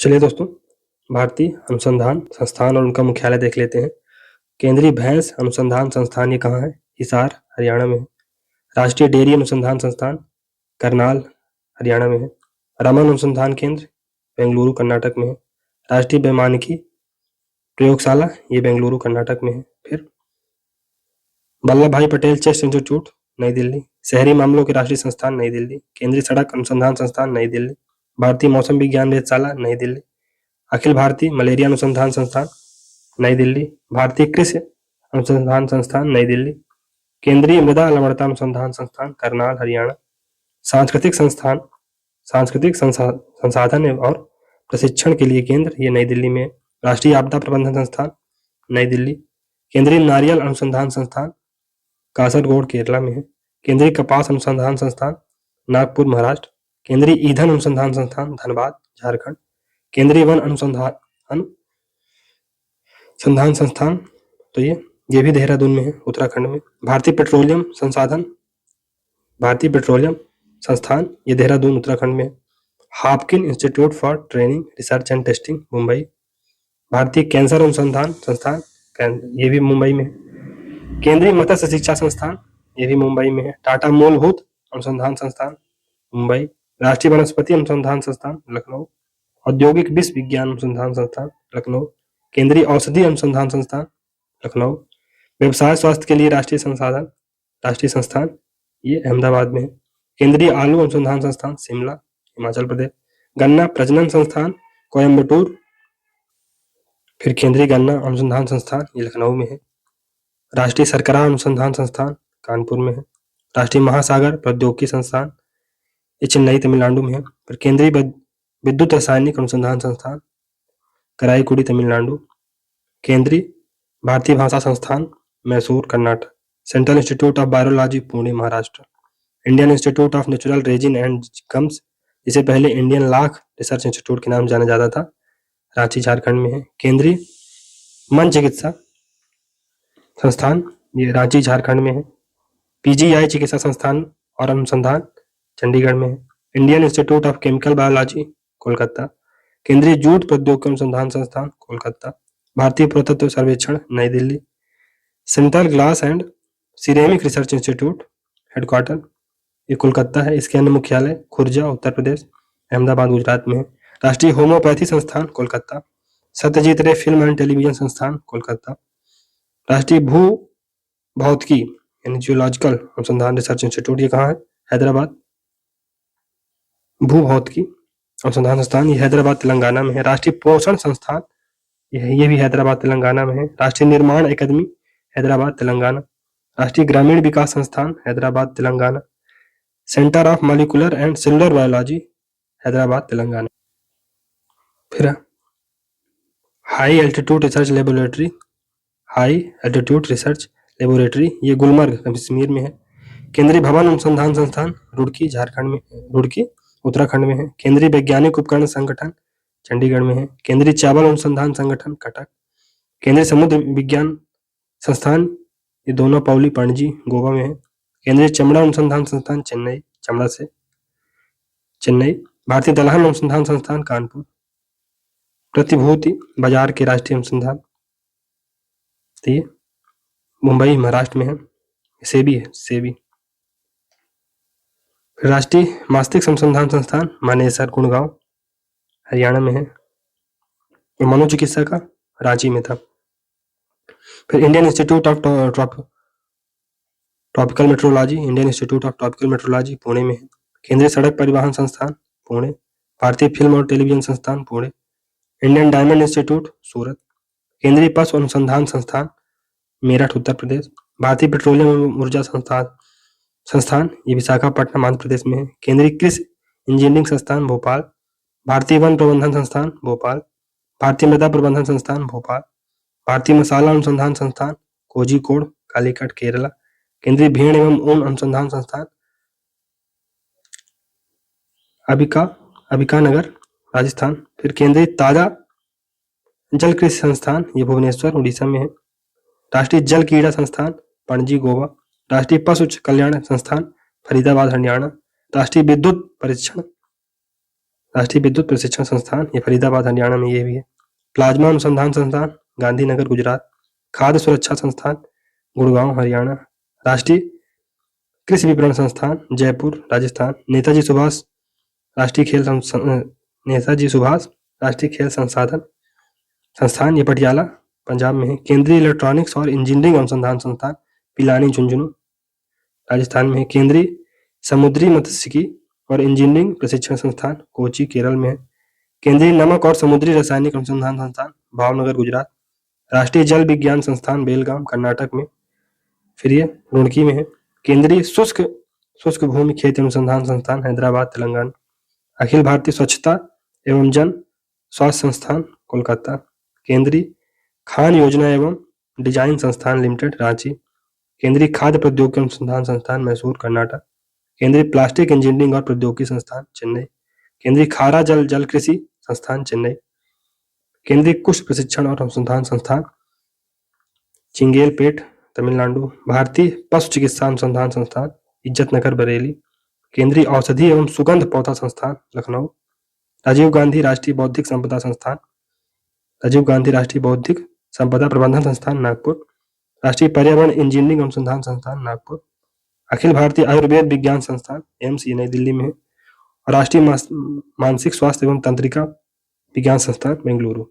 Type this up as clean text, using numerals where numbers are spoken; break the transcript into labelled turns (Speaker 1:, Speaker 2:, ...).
Speaker 1: चलिए दोस्तों, भारतीय अनुसंधान संस्थान और उनका मुख्यालय देख लेते हैं। केंद्रीय भैंस अनुसंधान संस्थान ये कहाँ है? हिसार, हरियाणा में है। राष्ट्रीय डेयरी अनुसंधान संस्थान करनाल, हरियाणा में है। रमन अनुसंधान केंद्र बेंगलुरु, कर्नाटक में है। राष्ट्रीय वैमानिकी प्रयोगशाला ये बेंगलुरु, कर्नाटक में है। फिर वल्लभ भाई पटेल चेस्ट इंस्टीट्यूट, नई दिल्ली। शहरी मामलों के राष्ट्रीय संस्थान, नई दिल्ली। केंद्रीय सड़क अनुसंधान संस्थान, नई दिल्ली। भारतीय मौसम विज्ञान वेधशाला, नई दिल्ली। अखिल भारतीय मलेरिया अनुसंधान संस्थान, नई दिल्ली। भारतीय कृषि अनुसंधान संस्थान, नई दिल्ली। केंद्रीय मृदा लवणता अनुसंधान संस्थान, करनाल, हरियाणा। सांस्कृतिक संसाधन और प्रशिक्षण के लिए केंद्र, ये नई दिल्ली में। राष्ट्रीय आपदा प्रबंधन संस्थान, नई दिल्ली। केंद्रीय नारियल अनुसंधान संस्थान कासरगोड, केरला में है। केंद्रीय कपास अनुसंधान संस्थान नागपुर, महाराष्ट्र। केंद्रीय ईंधन अनुसंधान संस्थान धनबाद, झारखंड। केंद्रीय वन अनुसंधान संस्थान तो ये भी देहरादून में है, उत्तराखंड में। भारतीय पेट्रोलियम संस्थान ये देहरादून, उत्तराखंड में है। Haffkine institute for training research and testing, Mumbai. भारतीय कैंसर अनुसंधान संस्थान ये भी मुंबई में है। केंद्रीय मत्स्य शिक्षा संस्थान ये भी मुंबई में है। टाटा मूलभूत अनुसंधान संस्थान, मुंबई। राष्ट्रीय वनस्पति अनुसंधान संस्थान, लखनऊ। औद्योगिक विश्व विज्ञान अनुसंधान संस्थान, लखनऊ। केंद्रीय औषधि अनुसंधान संस्थान, लखनऊ। व्यवसाय स्वास्थ्य के लिए राष्ट्रीय संस्थान ये अहमदाबाद में है। केंद्रीय आलू अनुसंधान संस्थान, शिमला, हिमाचल प्रदेश। गन्ना प्रजनन संस्थान, कोयम्बटूर। फिर केंद्रीय गन्ना अनुसंधान संस्थान ये लखनऊ में है। राष्ट्रीय शर्करा अनुसंधान संस्थान कानपुर में है। राष्ट्रीय महासागर प्रौद्योगिकी संस्थान ये चेन्नई, तमिलनाडु में है। फिर केंद्रीय विद्युत रासायनिक अनुसंधान संस्थान कराईकुड़ी, तमिलनाडु। केंद्रीय भारतीय भाषा संस्थान Mysore, Karnataka. Central institute of biology, Pune, Maharashtra. Indian institute of natural resin and gums, जिसे पहले इंडियन लाख रिसर्च इंस्टीट्यूट के नाम जाना जाता था, रांची, झारखंड में है। केंद्रीय मन चिकित्सा संस्थान ये रांची, झारखंड में है। पीजीआई चिकित्सा संस्थान और अनुसंधान चंडीगढ़ में है। Indian institute of chemical biology, Kolkata. केंद्रीय जूट प्रौद्योगिकी अनुसंधान संस्थान, कोलकाता। भारतीय पुरातत्व सर्वेक्षण, नई Delhi. Central glass and ceramic research institute headquarter ये कोलकाता है। इसके अन्य मुख्यालय खुर्जा, उत्तर प्रदेश। अहमदाबाद, गुजरात में है। राष्ट्रीय होम्योपैथी संस्थान, कोलकाता। सत्यजीत रे फिल्म एंड टेलीविजन संस्थान, कोलकाता। राष्ट्रीय भू भौतिकी यानी जियोलॉजिकल अनुसंधान रिसर्च इंस्टीट्यूट ये कहाँ है? हैदराबाद। भू भौतिकी अनुसंधान संस्थान ये हैदराबाद, तेलंगाना में है। राष्ट्रीय पोषण संस्थान ये भी हैदराबाद, तेलंगाना में है। राष्ट्रीय निर्माण अकादमी हैदराबाद, तेलंगाना। राष्ट्रीय ग्रामीण विकास संस्थान Hyderabad, Telangana. Centre of molecular and cellular biology Hyderabad, Telangana. फिर हाई एल्टीट्यूड रिसर्च लेबोरेटरी ये गुलमर्ग, कश्मीर में है। केंद्रीय भवन अनुसंधान संस्थान रुड़की, झारखंड में, रुड़की, उत्तराखंड में है। केंद्रीय वैज्ञानिक उपकरण संगठन चंडीगढ़ में है। केंद्रीय चावल अनुसंधान संगठन कटक। केंद्रीय समुद्र विज्ञान संस्थान ये दोनों पौली, पणजी, गोवा में है। केंद्रीय चमड़ा अनुसंधान संस्थान चेन्नई, चमड़ा से चेन्नई। भारतीय दलहन अनुसंधान संस्थान कानपुर। प्रतिभूति बाजार के राष्ट्रीय अनुसंधान मुंबई, महाराष्ट्र में है। सेबी है, सेबी। राष्ट्रीय मास्तिक अनुसंधान संस्थान मानेसर, गुड़गांव, हरियाणा में है। मनोचिकित्सा का रांची में था। फिर Indian institute of tropical metrology Pune में है। केंद्रीय सड़क परिवहन संस्थान पुणे। भारतीय फिल्म और टेलीविजन संस्थान पुणे। इंडियन डायमंड इंस्टीट्यूट सूरत। केंद्रीय पशु अनुसंधान संस्थान मेरठ, उत्तर प्रदेश। भारतीय पेट्रोलियम ऊर्जा संस्थान ये विशाखापट्टनम, आंध्र प्रदेश में है। केंद्रीय कृषि इंजीनियरिंग संस्थान भोपाल। भारतीय वन प्रबंधन संस्थान भोपाल। भारतीय मृदा प्रबंधन संस्थान भोपाल। भारतीय मसाला अनुसंधान संस्थान कोझिकोड, कालीकट, केरला। केंद्रीय भेड़ एवं ऊन अनुसंधान संस्थान अंबिकानगर, राजस्थान। फिर केंद्रीय ताजा जल कृषि संस्थान ये भुवनेश्वर, उड़ीसा में है। राष्ट्रीय जल कीड़ा संस्थान पणजी, गोवा। राष्ट्रीय पशु कल्याण संस्थान फरीदाबाद, हरियाणा। राष्ट्रीय विद्युत परीक्षण राष्ट्रीय विद्युत प्रशिक्षण संस्थान, ये फरीदाबाद हरियाणा में ये भी है। प्लाज्मा अनुसंधान संस्थान, गांधीनगर गुजरात। खाद्य सुरक्षा संस्थान, गुड़गांव हरियाणा। राष्ट्रीय कृषि विपणन संस्थान, जयपुर राजस्थान। नेताजी सुभाष राष्ट्रीय खेल संसाधन संस्थान, ये पटियाला पंजाब में है। केंद्रीय इलेक्ट्रॉनिक्स और इंजीनियरिंग अनुसंधान संस्थान, पिलानी झुंझुनू राजस्थान में है। केंद्रीय समुद्री मत्स्यिकी और इंजीनियरिंग प्रशिक्षण संस्थान, कोची केरल में है। केंद्रीय नमक और समुद्री रासायनिक अनुसंधान संस्थान, भावनगर गुजरात। राष्ट्रीय जल विज्ञान संस्थान, बेलगाम कर्नाटक में, फिर ये रुड़की में है। केंद्रीय शुष्क भूमि खेती अनुसंधान संस्थान, हैदराबाद तेलंगाना। अखिल भारतीय स्वच्छता एवं जन स्वास्थ्य संस्थान, कोलकाता। केंद्रीय खान योजना एवं डिजाइन संस्थान लिमिटेड, रांची। केंद्रीय खाद्य प्रौद्योगिकी अनुसंधान संस्थान, मैसूर कर्नाटक। केंद्रीय प्लास्टिक इंजीनियरिंग और प्रौद्योगिकी संस्थान, चेन्नई। केंद्रीय खारा जल कृषि संस्थान, चेन्नई। केंद्रीय कुष्ठ प्रशिक्षण और अनुसंधान संस्थान, चिंगेलपेट तमिलनाडु। भारतीय पशु चिकित्सा अनुसंधान संस्थान, इज्जतनगर बरेली। केंद्रीय औषधि एवं सुगंध पौधा संस्थान, लखनऊ। राजीव गांधी राष्ट्रीय बौद्धिक संपदा संस्थान, राजीव गांधी राष्ट्रीय बौद्धिक संपदा प्रबंधन संस्थान, नागपुर। राष्ट्रीय पर्यावरण इंजीनियरिंग अनुसंधान संस्थान, नागपुर। अखिल भारतीय आयुर्वेद विज्ञान संस्थान, एम्स, नई दिल्ली में है। और राष्ट्रीय मानसिक स्वास्थ्य एवं तंत्रिका विज्ञान संस्थान, बेंगलुरु।